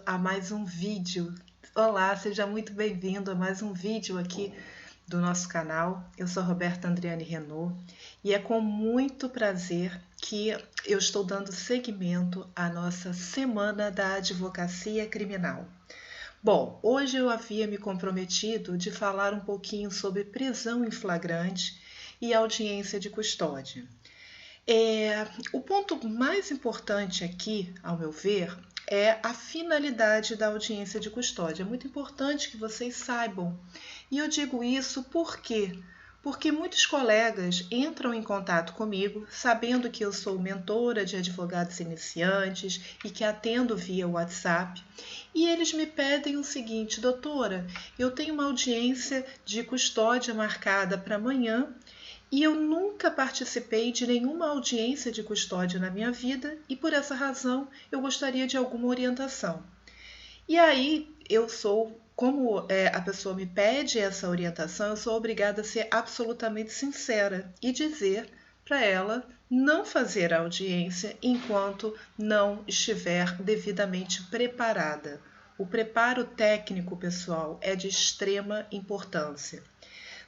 a mais um vídeo. Olá, seja muito bem-vindo a mais um vídeo aqui do nosso canal. Eu sou Roberta Andriane Renault e é com muito prazer que eu estou dando seguimento à nossa Semana da Advocacia Criminal. Bom, hoje eu havia me comprometido de falar um pouquinho sobre prisão em flagrante e audiência de custódia. O ponto mais importante aqui, ao meu ver, é a finalidade da audiência de custódia. É muito importante que vocês saibam. E eu digo isso por quê? Porque muitos colegas entram em contato comigo sabendo que eu sou mentora de advogados iniciantes e que atendo via WhatsApp. E eles me pedem o seguinte: doutora, eu tenho uma audiência de custódia marcada para amanhã e eu nunca participei de nenhuma audiência de custódia na minha vida e por essa razão eu gostaria de alguma orientação. E aí como a pessoa me pede essa orientação, eu sou obrigada a ser absolutamente sincera e dizer para ela não fazer a audiência enquanto não estiver devidamente preparada. O preparo técnico, pessoal, é de extrema importância.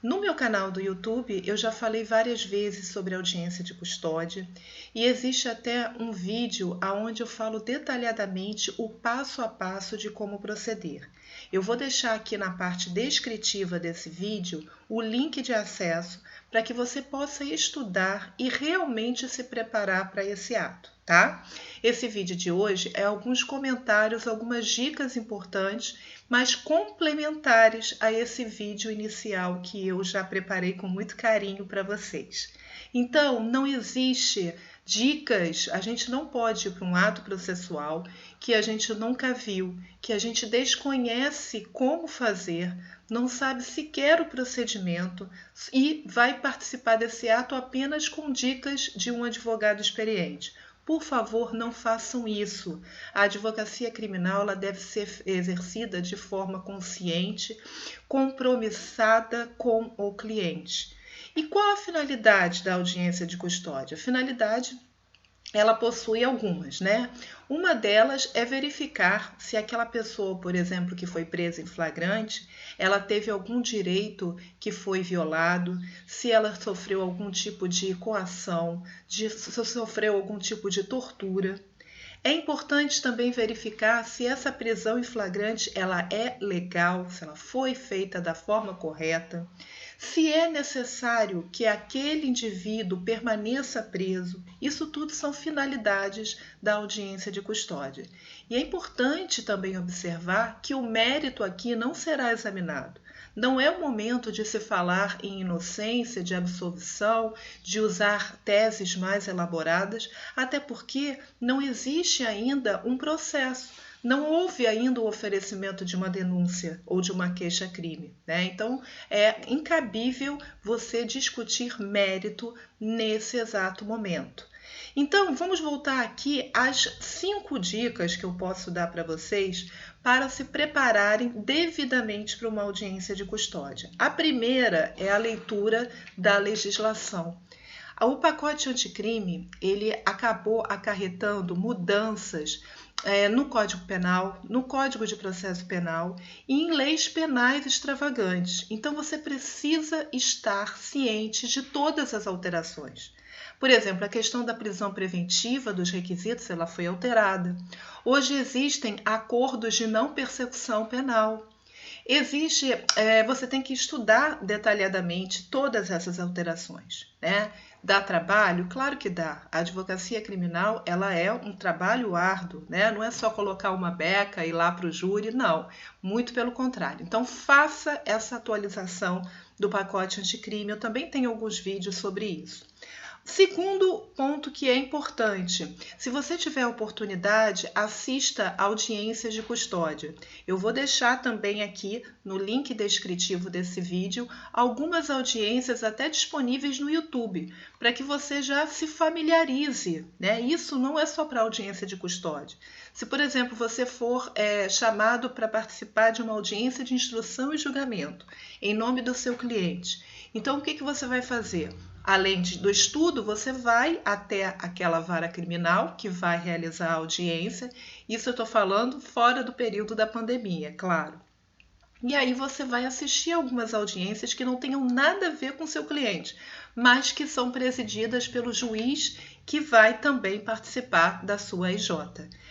No meu canal do YouTube, eu já falei várias vezes sobre audiência de custódia e existe até um vídeo onde eu falo detalhadamente o passo a passo de como proceder. Eu vou deixar aqui na parte descritiva desse vídeo o link de acesso para que você possa estudar e realmente se preparar para esse ato, tá? Esse vídeo de hoje é alguns comentários, algumas dicas importantes, mas complementares a esse vídeo inicial que eu já preparei com muito carinho para vocês. Então, não existe dicas, a gente não pode ir para um ato processual que a gente nunca viu, que a gente desconhece como fazer, não sabe sequer o procedimento e vai participar desse ato apenas com dicas de um advogado experiente. Por favor, não façam isso. A advocacia criminal ela deve ser exercida de forma consciente, compromissada com o cliente. E qual a finalidade da audiência de custódia? A finalidade, ela possui algumas, né? Uma delas é verificar se aquela pessoa, por exemplo, que foi presa em flagrante, ela teve algum direito que foi violado, se ela sofreu algum tipo de coação, se sofreu algum tipo de tortura. É importante também verificar se essa prisão em flagrante ela é legal, se ela foi feita da forma correta, se é necessário que aquele indivíduo permaneça preso. Isso tudo são finalidades da audiência de custódia. E é importante também observar que o mérito aqui não será examinado. Não é o momento de se falar em inocência, de absolvição, de usar teses mais elaboradas, até porque não existe ainda um processo. Não houve ainda o oferecimento de uma denúncia ou de uma queixa-crime, né? Então, é incabível você discutir mérito nesse exato momento. Então, vamos voltar aqui às 5 dicas que eu posso dar para vocês para se prepararem devidamente para uma audiência de custódia. A primeira é a leitura da legislação. O pacote anticrime, ele acabou acarretando mudanças no Código Penal, no Código de Processo Penal e em leis penais extravagantes. Então, você precisa estar ciente de todas as alterações. Por exemplo, a questão da prisão preventiva dos requisitos, ela foi alterada. Hoje existem acordos de não persecução penal. Você tem que estudar detalhadamente todas essas alterações, né? Dá trabalho? Claro que dá. A advocacia criminal, ela é um trabalho árduo, né? Não é só colocar uma beca e ir lá para o júri, não. Muito pelo contrário. Então, faça essa atualização do pacote anticrime. Eu também tenho alguns vídeos sobre isso. Segundo ponto que é importante, se você tiver a oportunidade, assista audiências de custódia. Eu vou deixar também aqui no link descritivo desse vídeo algumas audiências até disponíveis no YouTube, para que você já se familiarize, né? Isso não é só para audiência de custódia. Se, por exemplo, você for chamado para participar de uma audiência de instrução e julgamento em nome do seu cliente, então o que você vai fazer? Além do estudo, você vai até aquela vara criminal que vai realizar a audiência. Isso eu estou falando fora do período da pandemia, claro. E aí você vai assistir algumas audiências que não tenham nada a ver com o seu cliente, mas que são presididas pelo juiz que vai também participar da sua EJ.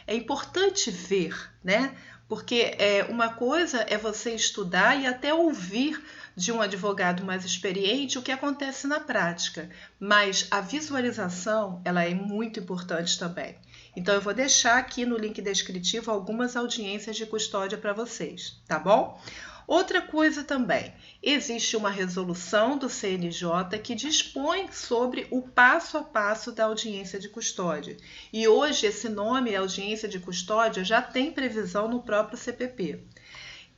É importante ver, né? Porque uma coisa é você estudar e até ouvir de um advogado mais experiente o que acontece na prática, mas a visualização ela é muito importante também. Então eu vou deixar aqui no link descritivo algumas audiências de custódia para vocês, tá bom? Outra coisa também, existe uma resolução do CNJ que dispõe sobre o passo a passo da audiência de custódia. E hoje esse nome, audiência de custódia, já tem previsão no próprio CPP.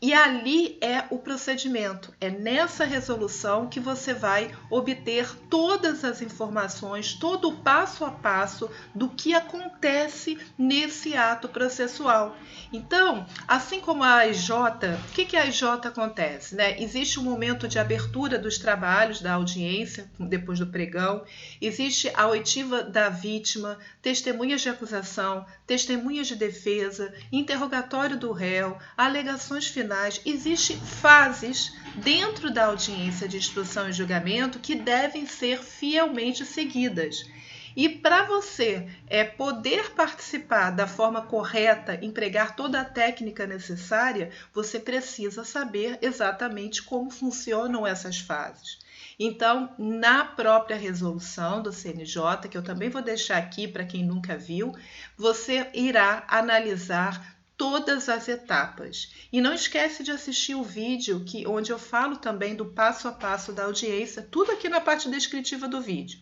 E ali é o procedimento, é nessa resolução que você vai obter todas as informações, todo o passo a passo do que acontece nesse ato processual. Então, assim como a AIJ, o que a AIJ acontece? Né? Existe um momento de abertura dos trabalhos da audiência, depois do pregão, existe a oitiva da vítima, testemunhas de acusação, testemunhas de defesa, interrogatório do réu, alegações finais. Existem fases dentro da audiência de instrução e julgamento que devem ser fielmente seguidas. E para você poder participar da forma correta, empregar toda a técnica necessária, você precisa saber exatamente como funcionam essas fases. Então, na própria resolução do CNJ, que eu também vou deixar aqui para quem nunca viu, você irá analisar todas as etapas. E não esquece de assistir o vídeo onde eu falo também do passo a passo da audiência, tudo aqui na parte descritiva do vídeo.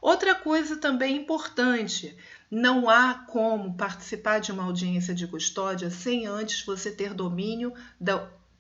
Outra coisa também importante, não há como participar de uma audiência de custódia sem antes você ter domínio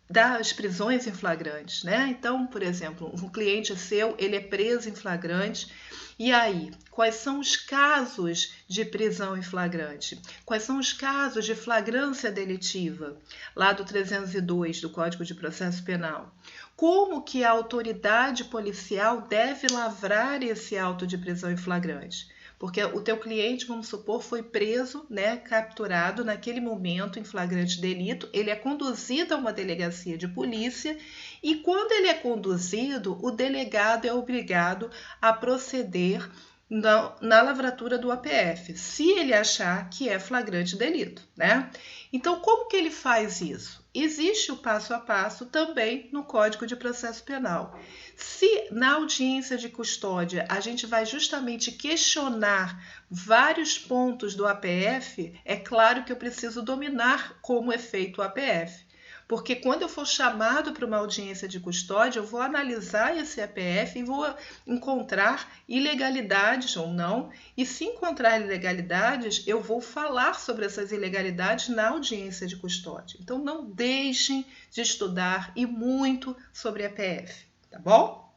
das prisões em flagrantes, né? Então, por exemplo, um cliente seu, ele é preso em flagrante. E aí, quais são os casos de prisão em flagrante? Quais são os casos de flagrância delitiva, lá do 302 do Código de Processo Penal? Como que a autoridade policial deve lavrar esse auto de prisão em flagrante? Porque o teu cliente, vamos supor, foi preso, né, capturado naquele momento em flagrante delito, ele é conduzido a uma delegacia de polícia e quando ele é conduzido, o delegado é obrigado a proceder na lavratura do APF, se ele achar que é flagrante delito, né? Então, como que ele faz isso? Existe o passo a passo também no Código de Processo Penal. Se na audiência de custódia a gente vai justamente questionar vários pontos do APF, é claro que eu preciso dominar como é feito o APF. Porque quando eu for chamado para uma audiência de custódia, eu vou analisar esse APF e vou encontrar ilegalidades ou não. E se encontrar ilegalidades, eu vou falar sobre essas ilegalidades na audiência de custódia. Então, não deixem de estudar e muito sobre APF, tá bom?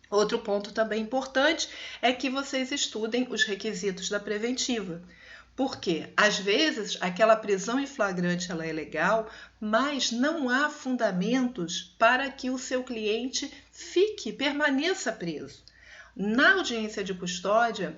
Outro ponto também importante é que vocês estudem os requisitos da preventiva. Porque, às vezes, aquela prisão em flagrante ela é legal, mas não há fundamentos para que o seu cliente permaneça preso. Na audiência de custódia,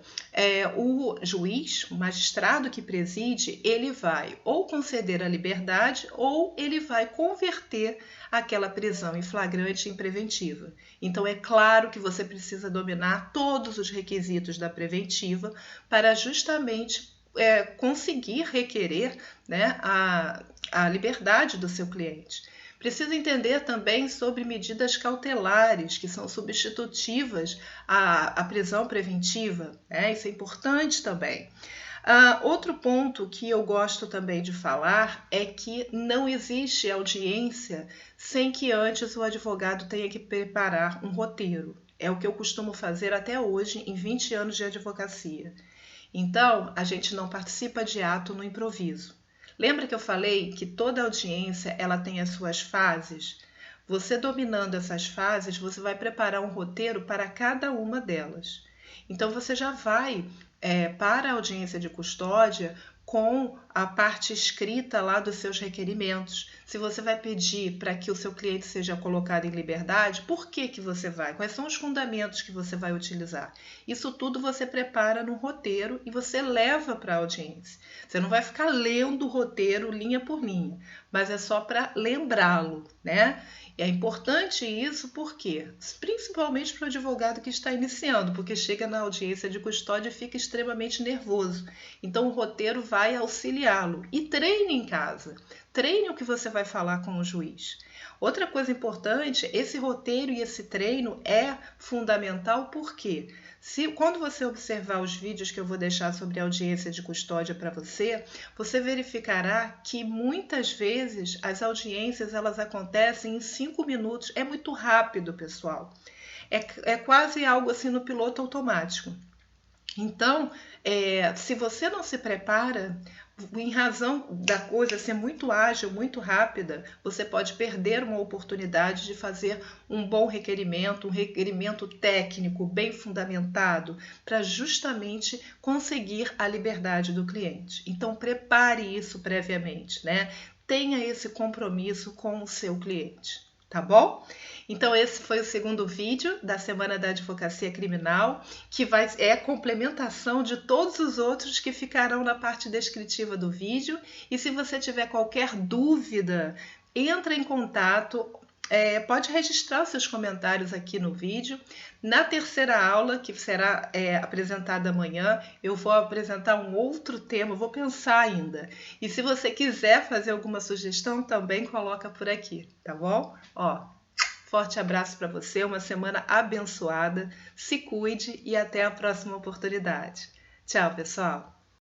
o juiz, o magistrado que preside, ele vai ou conceder a liberdade ou ele vai converter aquela prisão em flagrante em preventiva. Então, é claro que você precisa dominar todos os requisitos da preventiva para justamente conseguir requerer, né, a liberdade do seu cliente. Precisa entender também sobre medidas cautelares, que são substitutivas à prisão preventiva, né? Isso é importante também. Outro ponto que eu gosto também de falar é que não existe audiência sem que antes o advogado tenha que preparar um roteiro. É o que eu costumo fazer até hoje, em 20 anos de advocacia. Então, a gente não participa de ato no improviso. Lembra que eu falei que toda audiência ela tem as suas fases? Você dominando essas fases, você vai preparar um roteiro para cada uma delas. Então, você já vai para a audiência de custódia com a parte escrita lá dos seus requerimentos. Se você vai pedir para que o seu cliente seja colocado em liberdade, por que que você vai? Quais são os fundamentos que você vai utilizar? Isso tudo você prepara no roteiro e você leva para a audiência. Você não vai ficar lendo o roteiro linha por linha, mas é só para lembrá-lo, né? E é importante isso porque, principalmente para o advogado que está iniciando, porque chega na audiência de custódia e fica extremamente nervoso. Então o roteiro vai auxiliá-lo. E treine em casa. Treine o que você vai falar com o juiz. Outra coisa importante, esse roteiro e esse treino é fundamental porque quando você observar os vídeos que eu vou deixar sobre audiência de custódia para você, você verificará que muitas vezes as audiências elas acontecem em 5 minutos. É muito rápido, pessoal. É quase algo assim no piloto automático. Então, se você não se prepara, em razão da coisa ser muito ágil, muito rápida, você pode perder uma oportunidade de fazer um bom requerimento, um requerimento técnico bem fundamentado, para justamente conseguir a liberdade do cliente. Então, prepare isso previamente, né? Tenha esse compromisso com o seu cliente. Tá bom? Então esse foi o segundo vídeo da Semana da Advocacia Criminal, que é a complementação de todos os outros que ficarão na parte descritiva do vídeo. E se você tiver qualquer dúvida, entra em contato, pode registrar os seus comentários aqui no vídeo. Na terceira aula, que será apresentada amanhã, eu vou apresentar um outro tema, vou pensar ainda. E se você quiser fazer alguma sugestão, também coloca por aqui, tá bom? Ó, forte abraço para você, uma semana abençoada, se cuide e até a próxima oportunidade. Tchau, pessoal!